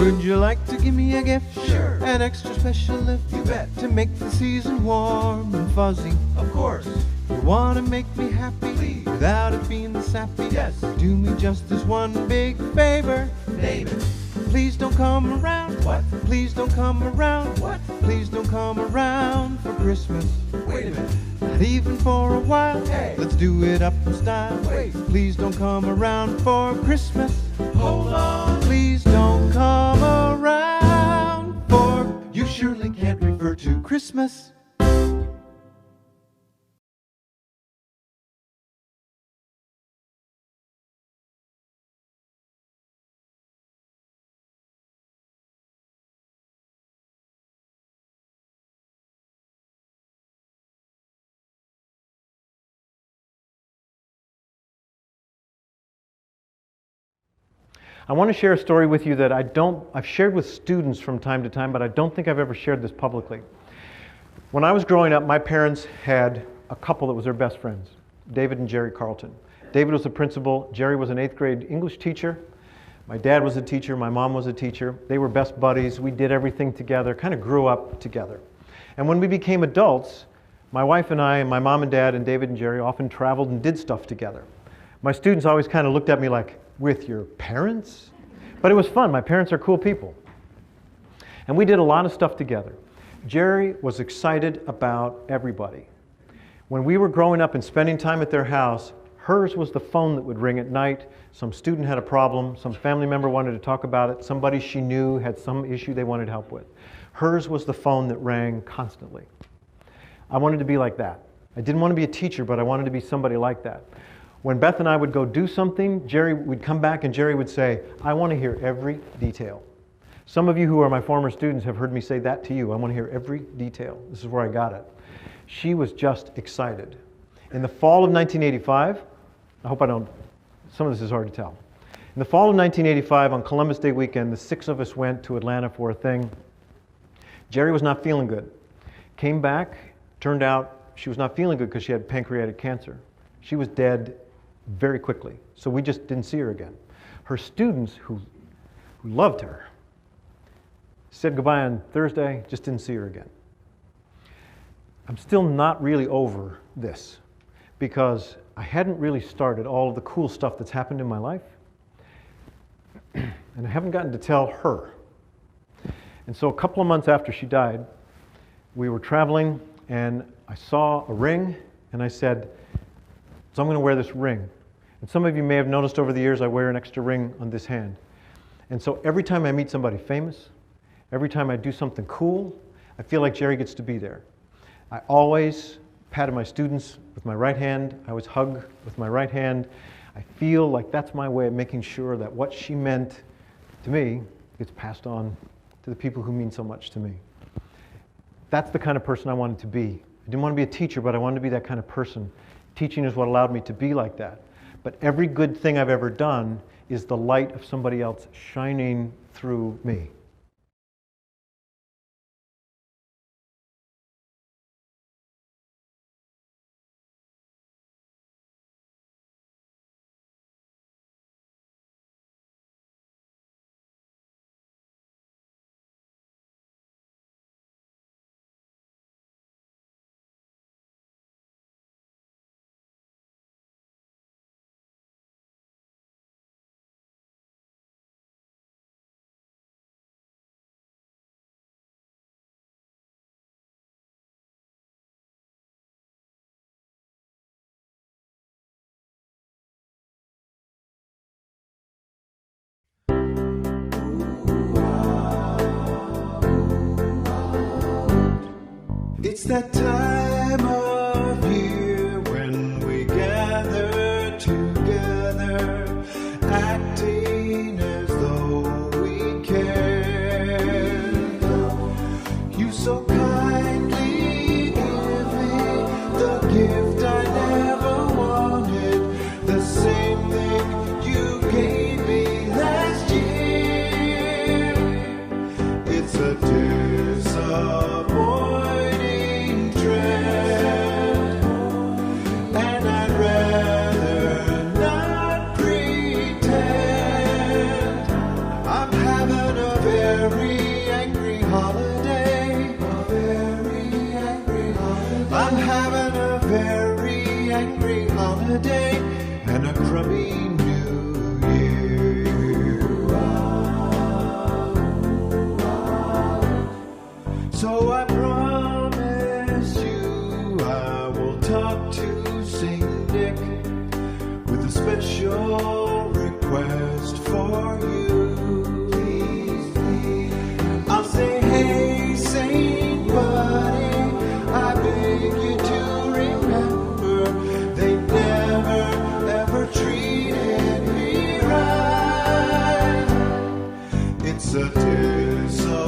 Would you like to give me a gift? Sure. An extra special lift? You bet. To make the season warm and fuzzy. Of course. You want to make me happy? Please. Without it being sappy? Yes. Do me just this one big favor. Name it. Please don't come around. What? Please don't come around. What? Please don't come around for Christmas. Wait a minute. Not even for a while. Hey. Let's do it up in style. Wait. Please don't come around for Christmas. Hold on. Please don't come around for you surely can't refer to Christmas. I want to share a story with you that I've shared with students from time to time, but I don't think I've ever shared this publicly. When I was growing up, my parents had a couple that was their best friends, David and Jerry Carlton. David was the principal, Jerry was an 8th grade English teacher. My dad was a teacher, my mom was a teacher. They were best buddies, we did everything together, kind of grew up together. And when we became adults, my wife and I and my mom and dad and David and Jerry often traveled and did stuff together. My students always kind of looked at me like, with your parents? But it was fun. My parents are cool people. And we did a lot of stuff together. Jerry was excited about everybody. When we were growing up and spending time at their house, hers was the phone that would ring at night. Some student had a problem, some family member wanted to talk about it, somebody she knew had some issue they wanted help with. Hers was the phone that rang constantly. I wanted to be like that. I didn't want to be a teacher, but I wanted to be somebody like that. When Beth and I would go do something, Jerry would come back and Jerry would say, I want to hear every detail. Some of you who are my former students have heard me say that to you. I want to hear every detail. This is where I got it. She was just excited. In the fall of 1985, some of this is hard to tell. In the fall of 1985, on Columbus Day weekend, the 6 of us went to Atlanta for a thing. Jerry was not feeling good. Came back, turned out she was not feeling good because she had pancreatic cancer. She was dead very quickly, so we just didn't see her again. Her students, who loved her, said goodbye on Thursday, just didn't see her again. I'm still not really over this because I hadn't really started all of the cool stuff that's happened in my life, and I haven't gotten to tell her. And so a couple of months after she died, we were traveling, and I saw a ring, and I said, so I'm going to wear this ring. And some of you may have noticed over the years I wear an extra ring on this hand. And so every time I meet somebody famous, every time I do something cool, I feel like Jerry gets to be there. I always patted my students with my right hand. I always hug with my right hand. I feel like that's my way of making sure that what she meant to me gets passed on to the people who mean so much to me. That's the kind of person I wanted to be. I didn't want to be a teacher, but I wanted to be that kind of person. Teaching is what allowed me to be like that. But every good thing I've ever done is the light of somebody else shining through me. It's that time of year when we gather together, acting as though we care. You so kindly give me the gift I never wanted, the same thing you gave me last year. It's a disappointment. holiday and a crummy new year. So I promise you I will talk to Saint Nick with a special request for you. Please, please. I'll say, hey, Saint Buddy, I beg you to remember they never ever treated me right. It's a disappointing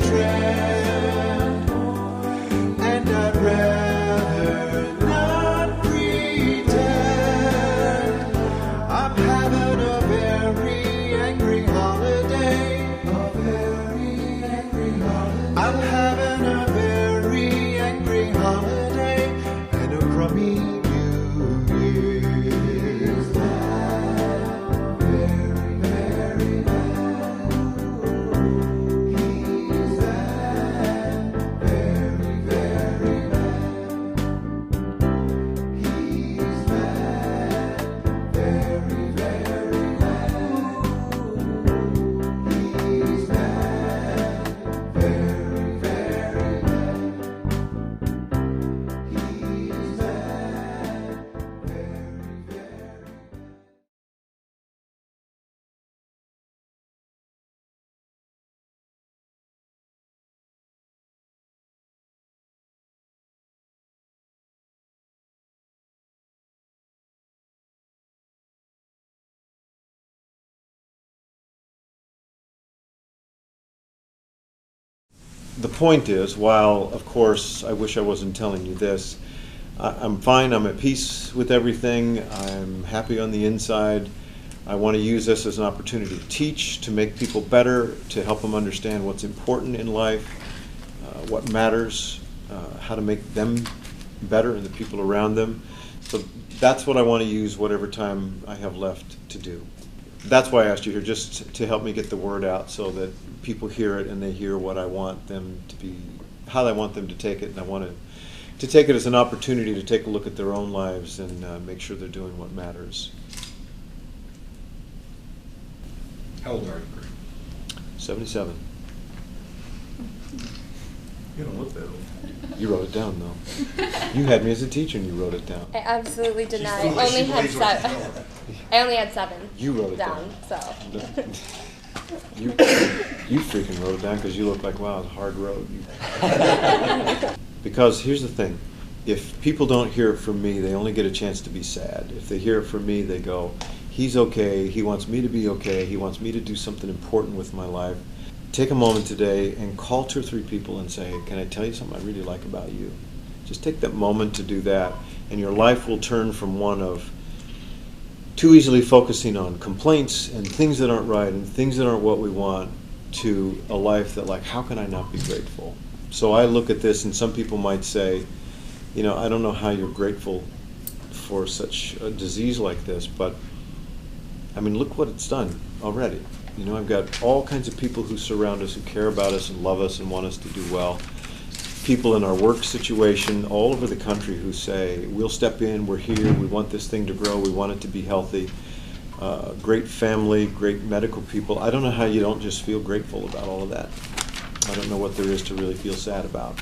trend, and I'd rather not pretend. I'm having a very angry holiday. A very angry holiday. I'm having a very angry holiday and a crummy new year. Is that very, very bad? He's bad, very, very bad. He's bad, very, very bad. He's bad, very, very bad. He's bad, very, very bad. The point is, while of course I wish I wasn't telling you this, I'm fine, I'm at peace with everything, I'm happy on the inside. I want to use this as an opportunity to teach, to make people better, to help them understand what's important in life, what matters, how to make them better and the people around them. So that's what I want to use whatever time I have left to do. That's why I asked you here, just to help me get the word out so that people hear it and they hear what I want them to be, how I want them to take it, and I want to take it as an opportunity to take a look at their own lives and make sure they're doing what matters. How old are you, Greg? 77. You don't look that old. You wrote it down, though. You had me as a teacher and you wrote it down. I absolutely did She's not. I foolish. only She had believes what she's 7. told. I only had 7. You wrote it down. down. So. You freaking wrote it down because you look like, wow, it's a hard road. Because here's the thing. If people don't hear it from me, they only get a chance to be sad. If they hear it from me, they go, he's okay, he wants me to be okay, he wants me to do something important with my life. Take a moment today and call 2 or 3 people and say, can I tell you something I really like about you? Just take that moment to do that, and your life will turn from one of too easily focusing on complaints and things that aren't right and things that aren't what we want to a life that, like, how can I not be grateful? So I look at this, and some people might say, you know, I don't know how you're grateful for such a disease like this, but I mean, look what it's done already. You know, I've got all kinds of people who surround us, who care about us and love us and want us to do well. People in our work situation all over the country who say, we'll step in, we're here, we want this thing to grow, we want it to be healthy. Great family, great medical people. I don't know how you don't just feel grateful about all of that. I don't know what there is to really feel sad about.